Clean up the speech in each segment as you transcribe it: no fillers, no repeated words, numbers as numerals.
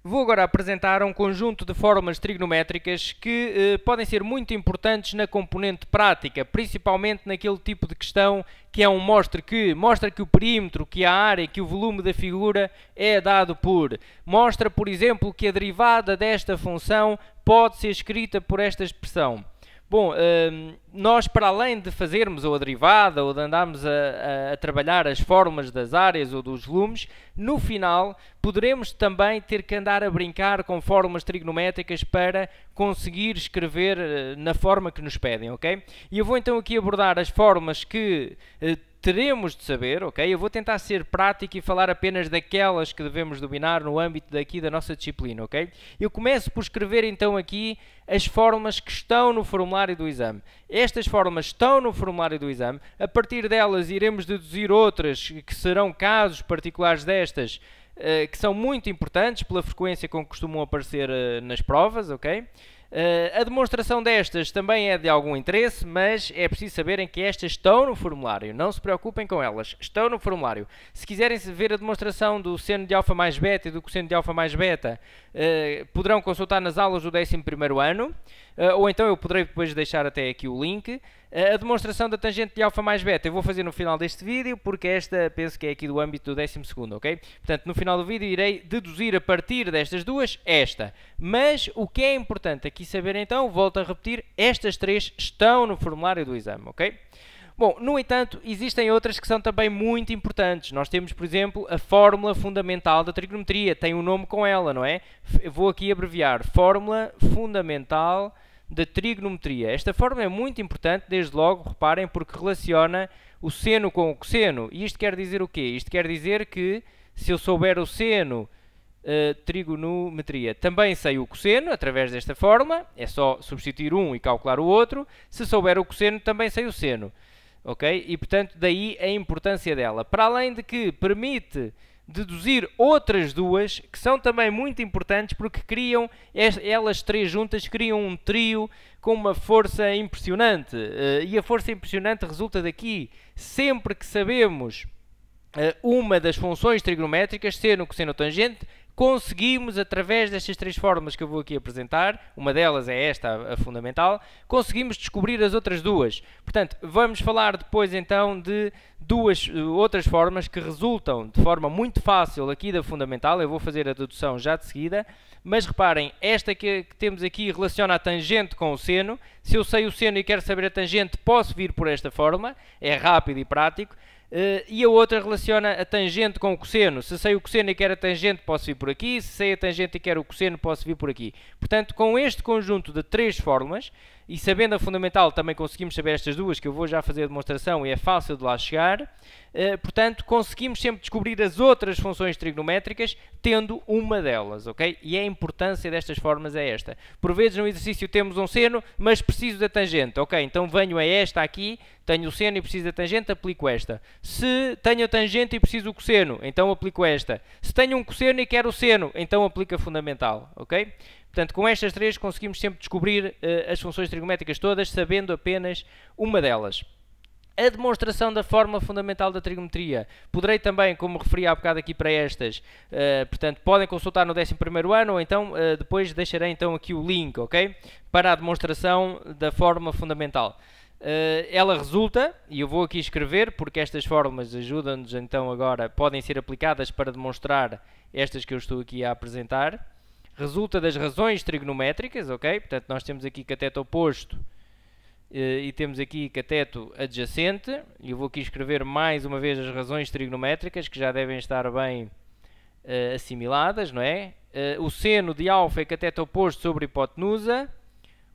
Vou agora apresentar um conjunto de fórmulas trigonométricas que podem ser muito importantes na componente prática, principalmente naquele tipo de questão que é um mostra que o perímetro, que a área, que o volume da figura é dado por. Mostra, por exemplo, que a derivada desta função pode ser escrita por esta expressão. Bom, nós para além de fazermos ou a derivada ou de andarmos a trabalhar as fórmulas das áreas ou dos volumes, no final poderemos também ter que andar a brincar com fórmulas trigonométricas para conseguir escrever na forma que nos pedem, ok? E eu vou então aqui abordar as fórmulas que teremos de saber, ok? Eu vou tentar ser prático e falar apenas daquelas que devemos dominar no âmbito daqui da nossa disciplina, ok? Eu começo por escrever então aqui as fórmulas que estão no formulário do exame. Estas fórmulas estão no formulário do exame, a partir delas iremos deduzir outras que serão casos particulares destas, que são muito importantes pela frequência com que costumam aparecer nas provas, ok? A demonstração destas também é de algum interesse, mas é preciso saberem que estas estão no formulário. Não se preocupem com elas, estão no formulário. Se quiserem ver a demonstração do seno de alfa mais beta e do cosseno de alfa mais beta, poderão consultar nas aulas do 11º ano, ou então eu poderei depois deixar até aqui o link. A demonstração da tangente de alfa mais beta eu vou fazer no final deste vídeo, porque esta penso que é aqui do âmbito do 12º, ok? Portanto, no final do vídeo irei deduzir a partir destas duas esta. Mas o que é importante aqui saber então, volto a repetir, estas três estão no formulário do exame, ok? Bom, no entanto, existem outras que são também muito importantes. Nós temos, por exemplo, a fórmula fundamental da trigonometria. Tem um nome com ela, não é? Eu vou aqui abreviar. Fórmula fundamental da trigonometria. Esta fórmula é muito importante, desde logo, reparem, porque relaciona o seno com o cosseno. E isto quer dizer o quê? Isto quer dizer que, se eu souber o seno, trigonometria, também sei o cosseno, através desta fórmula. É só substituir um e calcular o outro. Se souber o cosseno, também sei o seno. Ok? E, portanto, daí a importância dela. Para além de que permite deduzir outras duas, que são também muito importantes, porque criam, elas três juntas, criam um trio com uma força impressionante. E a força impressionante resulta daqui. Sempre que sabemos uma das funções trigonométricas, seno, cosseno ou tangente, conseguimos, através destas três fórmulas que eu vou aqui apresentar, uma delas é esta, a fundamental, conseguimos descobrir as outras duas. Portanto, vamos falar depois então de duas outras fórmulas que resultam de forma muito fácil aqui da fundamental. Eu vou fazer a dedução já de seguida, mas reparem, esta que temos aqui relaciona a tangente com o seno. Se eu sei o seno e quero saber a tangente, posso vir por esta fórmula, é rápido e prático. E a outra relaciona a tangente com o cosseno. Se sei o cosseno e quero a tangente, posso vir por aqui. Se sei a tangente e quero o cosseno, posso vir por aqui. Portanto, com este conjunto de três fórmulas, e sabendo a fundamental, também conseguimos saber estas duas, que eu vou já fazer a demonstração e é fácil de lá chegar. Portanto, conseguimos sempre descobrir as outras funções trigonométricas, tendo uma delas, ok? E a importância destas fórmulas é esta. Por vezes no exercício temos um seno, mas preciso da tangente, ok? Então venho a esta aqui, tenho o seno e preciso da tangente, aplico esta. Se tenho a tangente e preciso do cosseno, então aplico esta. Se tenho um cosseno e quero o seno, então aplico a fundamental, ok? Portanto, com estas três conseguimos sempre descobrir as funções trigonométricas todas, sabendo apenas uma delas. A demonstração da fórmula fundamental da trigonometria. Poderei também, como referi há bocado aqui para estas, portanto, podem consultar no 11º ano, ou então depois deixarei então aqui o link, ok? Para a demonstração da fórmula fundamental. Ela resulta, e eu vou aqui escrever, porque estas fórmulas ajudam-nos então agora, podem ser aplicadas para demonstrar estas que eu estou aqui a apresentar. Resulta das razões trigonométricas, ok? Portanto, nós temos aqui cateto oposto e temos aqui cateto adjacente. Eu vou aqui escrever mais uma vez as razões trigonométricas, que já devem estar bem assimiladas, não é? O seno de alfa é cateto oposto sobre hipotenusa.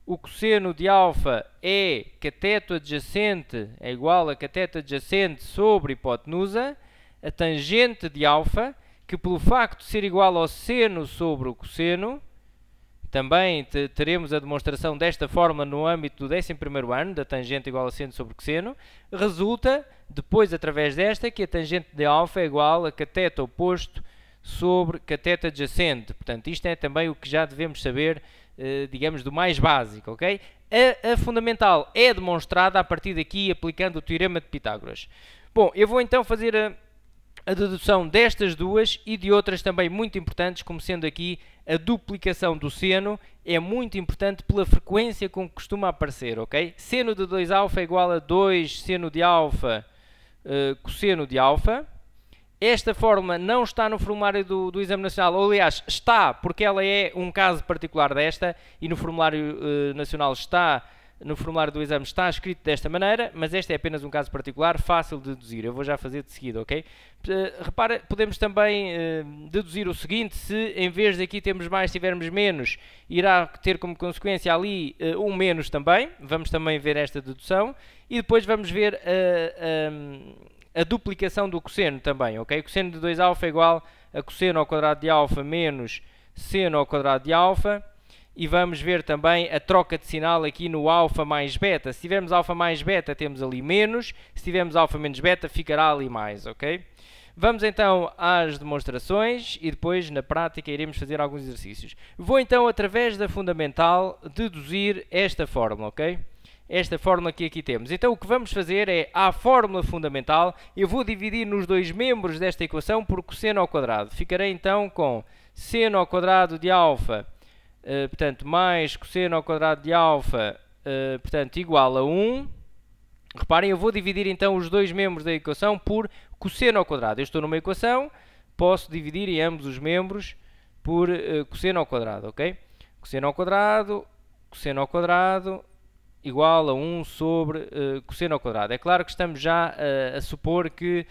O cosseno de alfa é cateto adjacente, é igual a cateto adjacente sobre hipotenusa. A tangente de alfa, que pelo facto de ser igual ao seno sobre o cosseno, também teremos a demonstração desta forma no âmbito do 11º ano, da tangente igual a seno sobre cosseno, resulta, depois através desta, que a tangente de alfa é igual a cateto oposto sobre cateto adjacente. Portanto, isto é também o que já devemos saber, digamos, do mais básico, ok? A fundamental é demonstrada a partir daqui, aplicando o teorema de Pitágoras. Bom, eu vou então fazer a dedução destas duas e de outras também muito importantes, como sendo aqui a duplicação do seno, é muito importante pela frequência com que costuma aparecer, ok? Seno de 2α é igual a 2 seno de alfa cosseno de alfa. Esta fórmula não está no formulário do Exame Nacional, ou aliás, está, porque ela é um caso particular desta, e no formulário nacional está, no formulário do exame está escrito desta maneira, mas este é apenas um caso particular, fácil de deduzir. Eu vou já fazer de seguida, ok? Repara, podemos também deduzir o seguinte: se em vez de aqui termos mais, tivermos menos, irá ter como consequência ali um menos também. Vamos também ver esta dedução. E depois vamos ver a duplicação do cosseno também, ok? Cosseno de 2α é igual a cosseno ao quadrado de alfa menos seno ao quadrado de alfa. E vamos ver também a troca de sinal aqui no alfa mais beta. Se tivermos alfa mais beta, temos ali menos. Se tivermos alfa menos beta, ficará ali mais, ok? Vamos então às demonstrações e depois, na prática, iremos fazer alguns exercícios. Vou então, através da fundamental, deduzir esta fórmula, ok? Esta fórmula que aqui temos. Então, o que vamos fazer é, à fórmula fundamental, eu vou dividir nos dois membros desta equação por cosseno ao quadrado. Ficarei então com seno ao quadrado de alfa, portanto, mais cosseno ao quadrado de alfa, portanto, igual a 1. Reparem, eu vou dividir então os dois membros da equação por cosseno ao quadrado. Eu estou numa equação, posso dividir em ambos os membros por cosseno ao quadrado, ok? Cosseno ao quadrado igual a 1 sobre cosseno ao quadrado. É claro que estamos já a supor que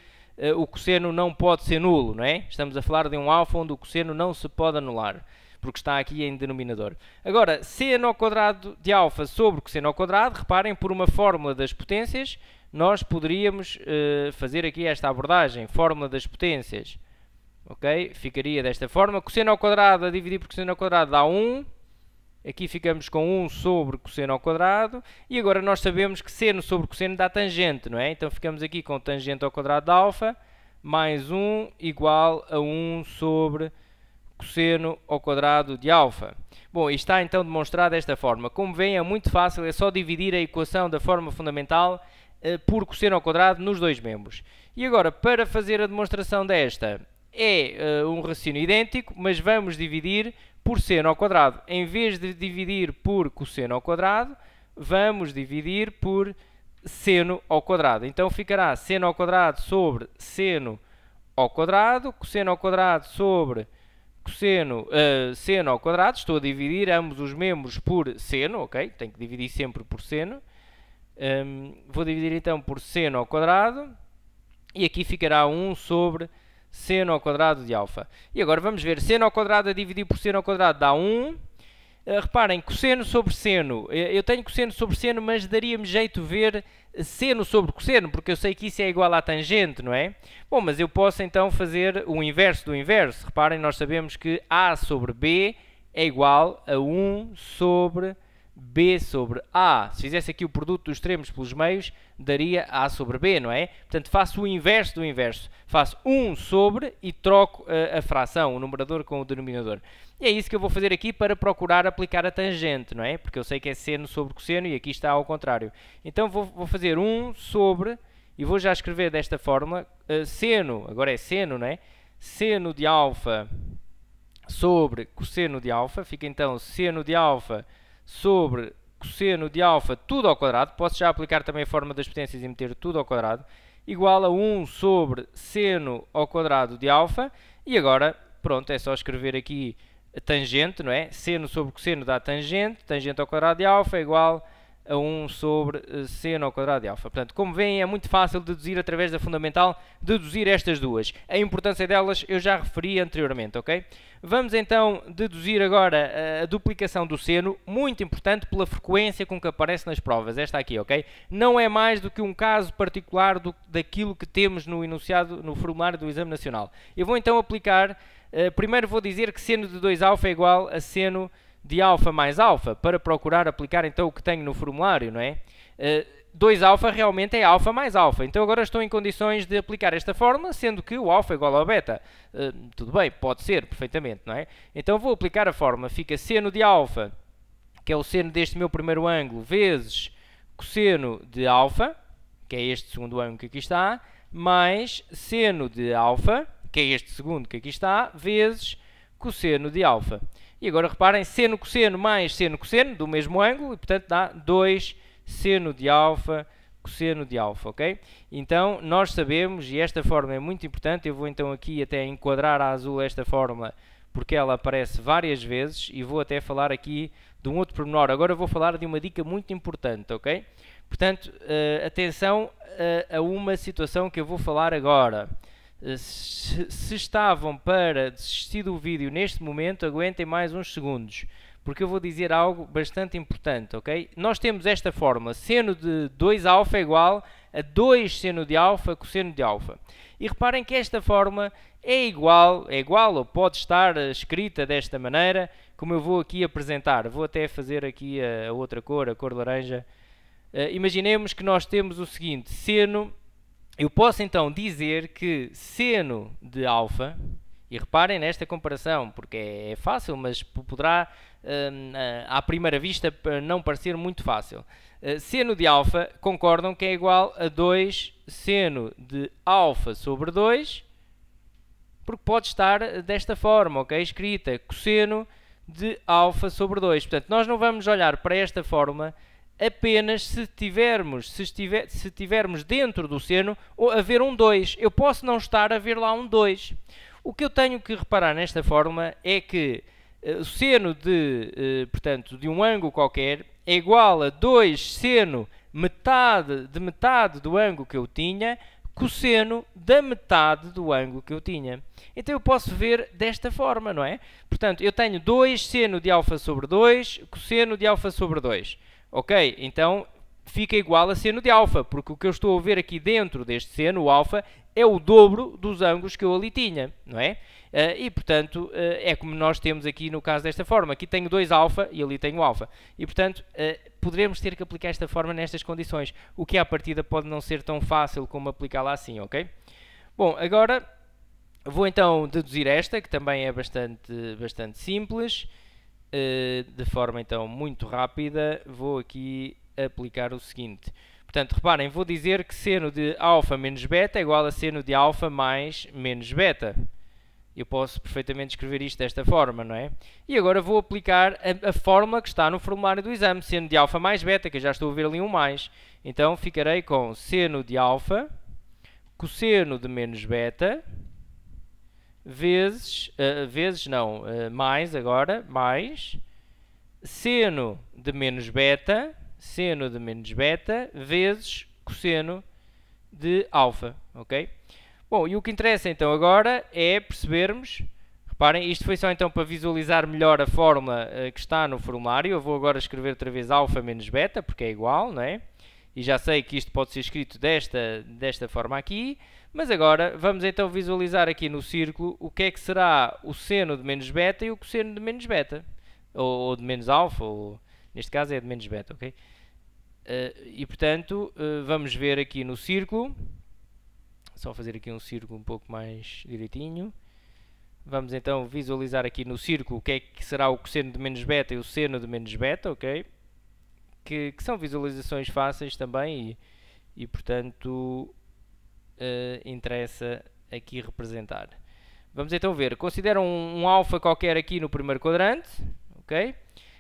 o cosseno não pode ser nulo, não é? Estamos a falar de um alfa onde o cosseno não se pode anular, porque está aqui em denominador. Agora, seno ao quadrado de alfa sobre cosseno ao quadrado, reparem, por uma fórmula das potências, nós poderíamos fazer aqui esta abordagem, fórmula das potências, ok? Ficaria desta forma, cosseno ao quadrado a dividir por cosseno ao quadrado dá 1, aqui ficamos com 1 sobre cosseno ao quadrado, e agora nós sabemos que seno sobre cosseno dá tangente, não é? Então ficamos aqui com tangente ao quadrado de alfa, mais 1 igual a 1 sobre cosseno ao quadrado de alfa. Bom, isto está então demonstrado desta forma. Como veem, é muito fácil, é só dividir a equação da forma fundamental por cosseno ao quadrado nos dois membros. E agora, para fazer a demonstração desta, é um raciocínio idêntico, mas vamos dividir por seno ao quadrado. Em vez de dividir por cosseno ao quadrado, vamos dividir por seno ao quadrado. Então ficará seno ao quadrado sobre seno ao quadrado, cosseno ao quadrado sobre seno ao quadrado. Estou a dividir ambos os membros por seno, ok? Tenho que dividir sempre por seno. Vou dividir então por seno ao quadrado e aqui ficará 1 sobre seno ao quadrado de alfa. E agora vamos ver, seno ao quadrado a dividir por seno ao quadrado dá 1. Reparem, cosseno sobre seno. Eu tenho cosseno sobre seno, mas daria-me jeito ver seno sobre cosseno, porque eu sei que isso é igual à tangente, não é? Bom, mas eu posso então fazer o inverso do inverso. Reparem, nós sabemos que A sobre B é igual a 1 sobre B sobre A. Se fizesse aqui o produto dos extremos pelos meios, daria A sobre B, não é? Portanto, faço o inverso do inverso. Faço 1 sobre e troco a fração, o numerador com o denominador. E é isso que eu vou fazer aqui para procurar aplicar a tangente, não é? Porque eu sei que é seno sobre cosseno e aqui está ao contrário. Então vou fazer 1 sobre, e vou já escrever desta forma, seno, agora é seno, não é? Seno de alfa sobre cosseno de alfa, fica então seno de alfa sobre cosseno de alfa, tudo ao quadrado. Posso já aplicar também a forma das potências e meter tudo ao quadrado, igual a 1 sobre seno ao quadrado de alfa. E agora, pronto, é só escrever aqui a tangente, não é? Seno sobre cosseno dá tangente, tangente ao quadrado de alfa é igual a 1 sobre seno ao quadrado de alfa. Portanto, como veem, é muito fácil deduzir através da fundamental, deduzir estas duas. A importância delas eu já referi anteriormente, ok? Vamos então deduzir agora a duplicação do seno, muito importante pela frequência com que aparece nas provas. Esta aqui, ok? Não é mais do que um caso particular daquilo que temos no enunciado, no formulário do Exame Nacional. Eu vou então aplicar, primeiro vou dizer que seno de 2α é igual a seno de alfa mais alfa, para procurar aplicar então o que tenho no formulário, não é? 2α realmente é alfa mais alfa, então agora estou em condições de aplicar esta fórmula, sendo que o alfa é igual ao beta. Tudo bem, pode ser, perfeitamente, não é? Então vou aplicar a fórmula, fica seno de alfa, que é o seno deste meu primeiro ângulo, vezes cosseno de alfa, que é este segundo ângulo que aqui está, mais seno de alfa, que é este segundo que aqui está, vezes cosseno de alfa. E agora reparem, seno cosseno mais seno cosseno do mesmo ângulo, e portanto dá 2 seno de alfa cosseno de alfa, ok? Então, nós sabemos, e esta fórmula é muito importante, eu vou então aqui até enquadrar a azul esta fórmula, porque ela aparece várias vezes, e vou até falar aqui de um outro pormenor. Agora vou falar de uma dica muito importante, ok? Portanto, atenção a uma situação que eu vou falar agora. Se estavam para desistir do vídeo neste momento, aguentem mais uns segundos, porque eu vou dizer algo bastante importante, ok? Nós temos esta fórmula, seno de 2α é igual a 2 seno de alfa cosseno de alfa. E reparem que esta fórmula é igual ou pode estar escrita desta maneira, como eu vou aqui apresentar. Vou até fazer aqui a outra cor, a cor laranja. Imaginemos que nós temos o seguinte, seno. Eu posso então dizer que seno de alfa, e reparem nesta comparação, porque é fácil, mas poderá à primeira vista não parecer muito fácil. Seno de alfa, concordam que é igual a 2 seno de alfa sobre 2, porque pode estar desta forma, ok? Escrita cosseno de alfa sobre 2. Portanto, nós não vamos olhar para esta fórmula apenas se tivermos dentro do seno haver um 2. Eu posso não estar a ver lá um 2. O que eu tenho que reparar nesta fórmula é que o seno portanto, de um ângulo qualquer é igual a 2 seno de metade do ângulo que eu tinha, cosseno da metade do ângulo que eu tinha. Então eu posso ver desta forma, não é? Portanto, eu tenho 2 seno de alfa sobre 2, cosseno de alfa sobre 2. Ok, então fica igual a seno de alfa, porque o que eu estou a ver aqui dentro deste seno, o alfa, é o dobro dos ângulos que eu ali tinha, não é? E, portanto, é como nós temos aqui no caso desta forma. Aqui tenho 2 alfa e ali tenho alfa. E, portanto, poderemos ter que aplicar esta forma nestas condições, o que à partida pode não ser tão fácil como aplicá-la assim, ok? Bom, agora vou então deduzir esta, que também é bastante simples. De forma então muito rápida, vou aqui aplicar o seguinte. Portanto, reparem, vou dizer que seno de alfa menos beta é igual a seno de alfa mais menos beta. Eu posso perfeitamente escrever isto desta forma, não é? E agora vou aplicar a fórmula que está no formulário do exame, seno de alfa mais beta, que eu já estou a ver ali um mais. Então, ficarei com seno de alfa, cosseno de menos beta, mais seno de menos beta, vezes cosseno de alfa, ok? Bom, e o que interessa então agora é percebermos, reparem, isto foi só então para visualizar melhor a fórmula que está no formulário. Eu vou agora escrever outra vez alfa menos beta, porque é igual, não é? E já sei que isto pode ser escrito desta forma aqui. Mas agora vamos então visualizar aqui no círculo o que é que será o seno de menos beta e o cosseno de menos beta. Ou de menos alfa, ou neste caso é de menos beta, ok? E portanto, vamos ver aqui no círculo. Só fazer aqui um círculo um pouco mais direitinho. Vamos então visualizar aqui no círculo o que é que será o cosseno de menos beta e o seno de menos beta, ok? Que são visualizações fáceis também e portanto interessa aqui representar. Vamos então ver. Considero um alfa qualquer aqui no primeiro quadrante, ok?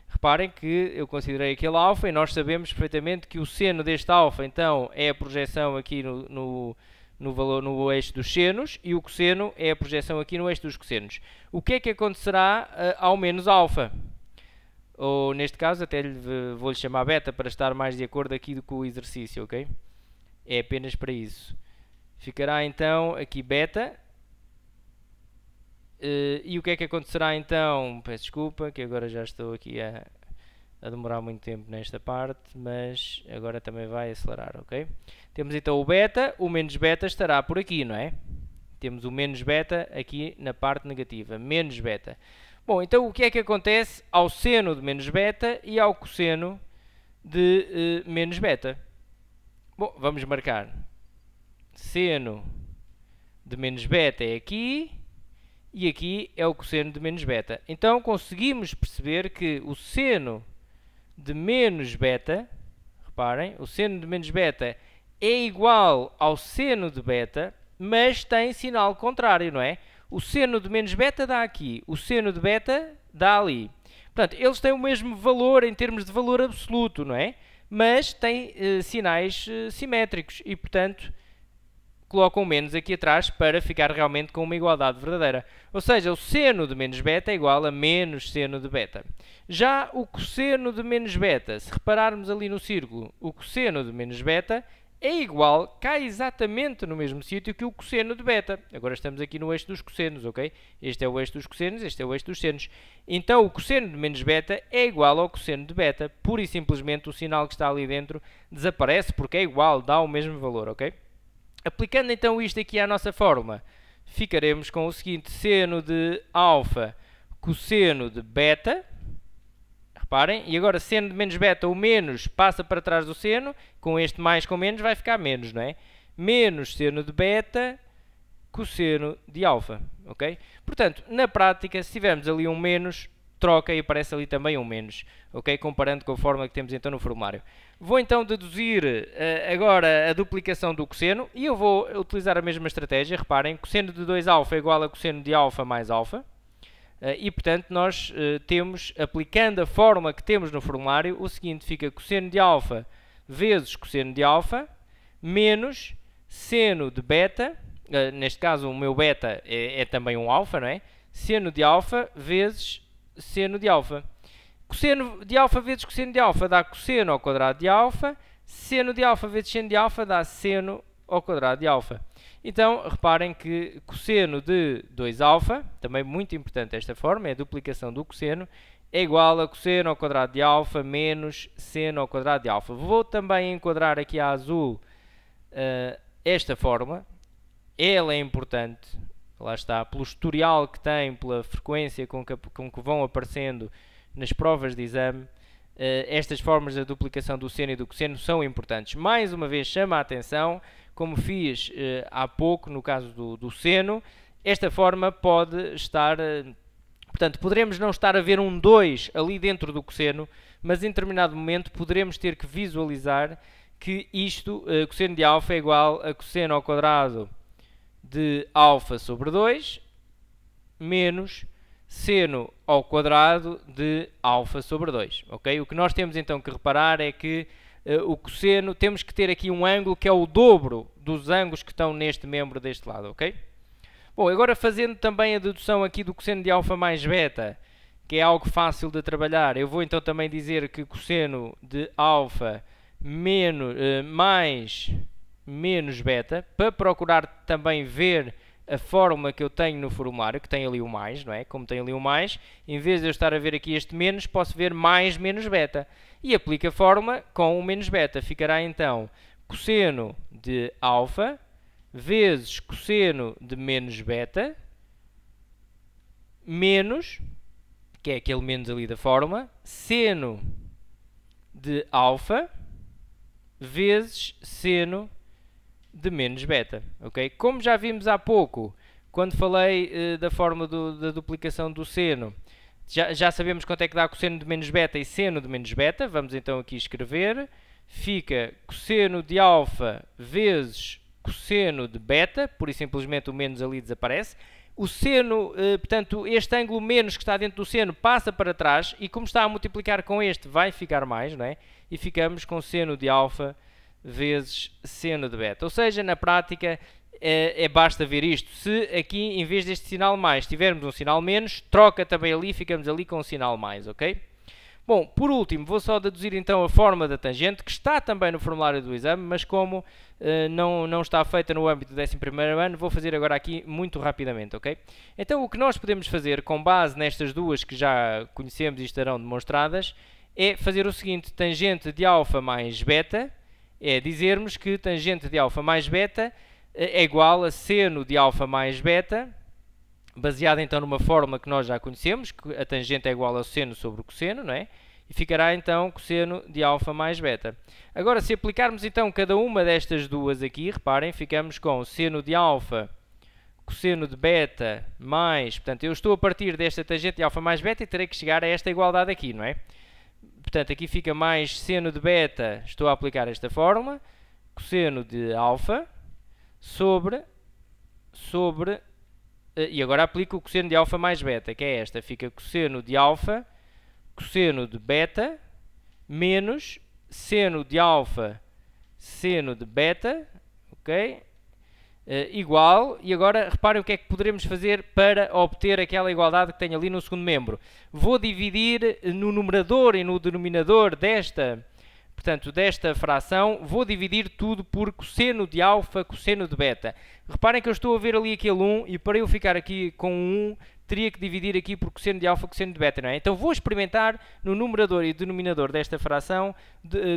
Reparem que eu considerei aquele alfa e nós sabemos perfeitamente que o seno deste alfa então é a projeção aqui no eixo dos senos e o cosseno é a projeção aqui no eixo dos cossenos. O que é que acontecerá ao menos alfa? Ou neste caso até vou-lhe chamar beta para estar mais de acordo aqui com o exercício, ok? É apenas para isso. Ficará então aqui beta. E o que é que acontecerá então? Peço desculpa que agora já estou aqui a demorar muito tempo nesta parte, mas agora também vai acelerar, ok? Temos então o beta, o menos beta estará por aqui, não é? Temos o menos beta aqui na parte negativa, menos beta. Bom, então o que é que acontece ao seno de menos beta e ao cosseno de menos beta? Bom, vamos marcar. Seno de menos beta é aqui e aqui é o cosseno de menos beta. Então conseguimos perceber que o seno de menos beta, reparem, o seno de menos beta é igual ao seno de beta, mas tem sinal contrário, não é? O seno de menos beta dá aqui, o seno de beta dá ali. Portanto, eles têm o mesmo valor em termos de valor absoluto, não é? Mas têm sinais simétricos e, portanto, colocam menos aqui atrás para ficar realmente com uma igualdade verdadeira. Ou seja, o seno de menos beta é igual a menos seno de beta. Já o cosseno de menos beta, se repararmos ali no círculo, o cosseno de menos beta é igual, cai exatamente no mesmo sítio que o cosseno de beta. Agora estamos aqui no eixo dos cossenos, ok? Este é o eixo dos cossenos, este é o eixo dos senos. Então o cosseno de menos beta é igual ao cosseno de beta. Pura e simplesmente o sinal que está ali dentro desaparece porque é igual, dá o mesmo valor, ok? Aplicando então isto aqui à nossa fórmula, ficaremos com o seguinte: seno de alfa, cosseno de beta. Reparem, e agora seno de menos beta, o menos passa para trás do seno, com este mais com menos vai ficar menos, não é? Menos seno de beta, cosseno de alfa, ok? Portanto, na prática, se tivermos ali um menos, troca e aparece ali também um menos, ok? Comparando com a fórmula que temos então no formulário. Vou então deduzir agora a duplicação do cosseno e eu vou utilizar a mesma estratégia. Reparem, cosseno de 2α é igual a cosseno de alfa mais alfa. E, portanto, nós temos, aplicando a fórmula que temos no formulário, o seguinte: fica cosseno de alfa vezes cosseno de alfa, menos seno de beta, neste caso o meu beta é também um alfa, não é? Seno de alfa vezes seno de alfa. Cosseno de alfa vezes cosseno de alfa dá cosseno ao quadrado de alfa, seno de alfa vezes seno de alfa dá seno ao quadrado de alfa. Então, reparem que cosseno de 2α, também muito importante esta forma, é a duplicação do cosseno, é igual a cosseno ao quadrado de alfa menos seno ao quadrado de alfa. Vou também enquadrar aqui a azul esta fórmula. Ela é importante, lá está, pelo historial que tem, pela frequência com que vão aparecendo nas provas de exame. Estas formas da duplicação do seno e do cosseno são importantes. Mais uma vez, chama a atenção, como fiz há pouco no caso do seno, esta forma pode estar... portanto, poderemos não estar a ver um 2 ali dentro do cosseno, mas em determinado momento poderemos ter que visualizar que isto, cosseno de alfa é igual a cosseno ao quadrado de alfa sobre 2, menos seno ao quadrado de alfa sobre 2, ok? O que nós temos então que reparar é que o cosseno, temos que ter aqui um ângulo que é o dobro dos ângulos que estão neste membro deste lado, ok? Bom, agora fazendo também a dedução aqui do cosseno de alfa mais beta, que é algo fácil de trabalhar, eu vou então também dizer que cosseno de alfa mais menos beta, para procurar também ver a fórmula que eu tenho no formulário, que tem ali o mais, não é? Como tem ali o mais, em vez de eu estar a ver aqui este menos, posso ver mais menos beta. E aplico a fórmula com o menos beta. Ficará então cosseno de alfa vezes cosseno de menos beta, menos, que é aquele menos ali da fórmula, seno de alfa vezes seno de menos beta, ok? Como já vimos há pouco, quando falei da forma da duplicação do seno, já sabemos quanto é que dá cosseno de menos beta e seno de menos beta. Vamos então aqui escrever. Fica cosseno de alfa vezes cosseno de beta, pura e simplesmente o menos ali desaparece. O seno, portanto, este ângulo menos que está dentro do seno passa para trás e como está a multiplicar com este vai ficar mais, não é? E ficamos com seno de alfa vezes seno de beta. Ou seja, na prática, basta ver isto. Se aqui, em vez deste sinal mais, tivermos um sinal menos, troca também ali, ficamos ali com um sinal mais, ok? Bom, por último, vou só deduzir então a forma da tangente, que está também no formulário do exame, mas como não está feita no âmbito do 11º ano, vou fazer agora aqui muito rapidamente, ok? Então, o que nós podemos fazer, com base nestas duas que já conhecemos e estarão demonstradas, é fazer o seguinte: tangente de alfa mais beta, é dizermos que tangente de alfa mais beta é igual a seno de alfa mais beta, baseada então numa fórmula que nós já conhecemos, que a tangente é igual ao seno sobre o cosseno, não é? E ficará então cosseno de alfa mais beta. Agora, se aplicarmos então cada uma destas duas aqui, reparem, ficamos com seno de alfa, cosseno de beta mais... Portanto, eu estou a partir desta tangente de alfa mais beta e terei que chegar a esta igualdade aqui, não é? Portanto, aqui fica mais seno de beta, estou a aplicar esta fórmula, cosseno de alfa sobre e agora aplico o cosseno de alfa mais beta, que é esta. Fica cosseno de alfa, cosseno de beta, menos seno de alfa, seno de beta, ok? Igual, e agora reparem o que é que poderemos fazer para obter aquela igualdade que tem ali no segundo membro. Vou dividir no numerador e no denominador desta fração, vou dividir tudo por cosseno de alfa, cosseno de beta. Reparem que eu estou a ver ali aquele 1 e para eu ficar aqui com 1, teria que dividir aqui por cosseno de alfa, cosseno de beta, não é? Então vou experimentar no numerador e denominador desta fração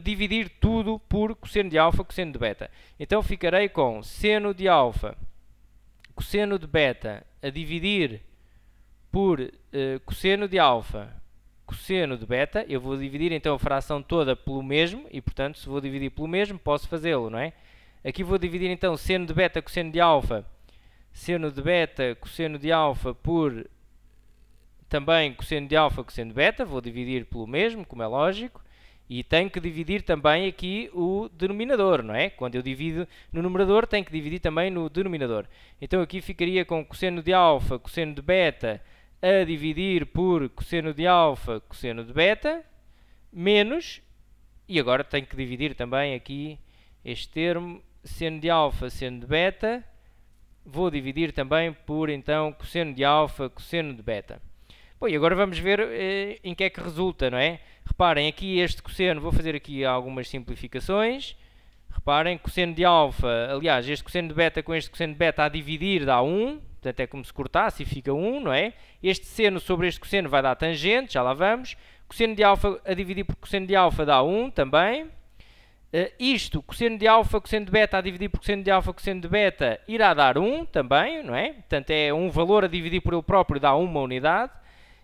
dividir tudo por cosseno de alfa, cosseno de beta. Então ficarei com seno de alfa, cosseno de beta a dividir por cosseno de alfa, cosseno de beta. Eu vou dividir então a fração toda pelo mesmo e, portanto, se vou dividir pelo mesmo, posso fazê-lo, não é? Aqui vou dividir então seno de beta, cosseno de alfa, seno de beta, cosseno de alfa por também cosseno de alfa, cosseno de beta. Vou dividir pelo mesmo, como é lógico. E tenho que dividir também aqui o denominador, não é? Quando eu divido no numerador, tenho que dividir também no denominador. Então aqui ficaria com cosseno de alfa, cosseno de beta a dividir por cosseno de alfa, cosseno de beta, menos, e agora tenho que dividir também aqui este termo, seno de alfa, seno de beta, vou dividir também por, então, cosseno de alfa, cosseno de beta. Bom, e agora vamos ver em que é que resulta, não é? Reparem, aqui este cosseno, vou fazer aqui algumas simplificações. Reparem, cosseno de alfa, aliás, este cosseno de beta com este cosseno de beta a dividir dá 1, portanto é como se cortasse e fica 1, não é? Este seno sobre este cosseno vai dar tangente, já lá vamos. Cosseno de alfa a dividir por cosseno de alfa dá 1 também. Cosseno de alfa, cosseno de beta a dividir por cosseno de alfa, cosseno de beta irá dar 1 também, não é? Portanto é um valor a dividir por ele próprio dá uma unidade.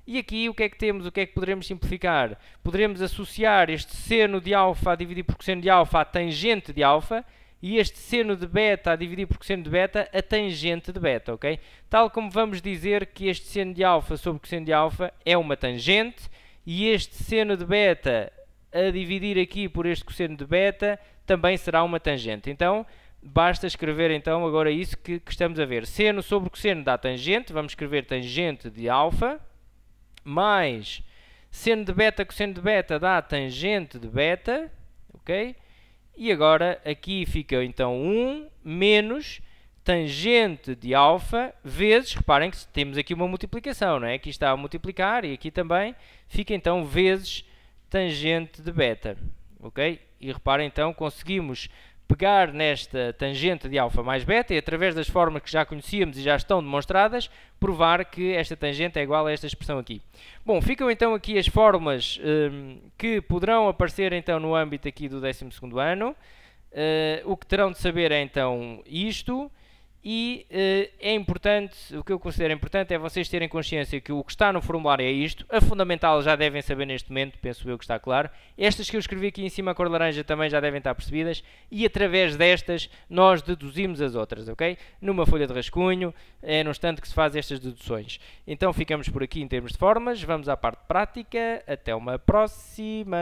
E aqui o que é que temos? O que é que poderemos simplificar? Poderemos associar este seno de alfa a dividir por cosseno de alfa à tangente de alfa e este seno de beta a dividir por cosseno de beta a tangente de beta, ok? Tal como vamos dizer que este seno de alfa sobre cosseno de alfa é uma tangente e este seno de beta a dividir aqui por este cosseno de beta também será uma tangente. Então, basta escrever então agora isso que estamos a ver. Seno sobre cosseno dá tangente, vamos escrever tangente de alfa, mais seno de beta dá tangente de beta, ok? E agora aqui fica então 1 menos tangente de alfa vezes, reparem que temos aqui uma multiplicação, não é? Aqui está a multiplicar e aqui também fica então vezes tangente de beta, ok? E reparem então, conseguimos pegar nesta tangente de alfa mais beta e através das formas que já conhecíamos e já estão demonstradas, provar que esta tangente é igual a esta expressão aqui. Bom, ficam então aqui as fórmulas que poderão aparecer então no âmbito aqui do 12º ano. O que terão de saber é então isto. E é importante, o que eu considero importante é vocês terem consciência que o que está no formulário é isto. A fundamental já devem saber neste momento, penso eu que está claro. Estas que eu escrevi aqui em cima a cor laranja também já devem estar percebidas. E através destas nós deduzimos as outras, ok? Numa folha de rascunho, é no instante que se faz estas deduções. Então ficamos por aqui em termos de formas, vamos à parte prática. Até uma próxima!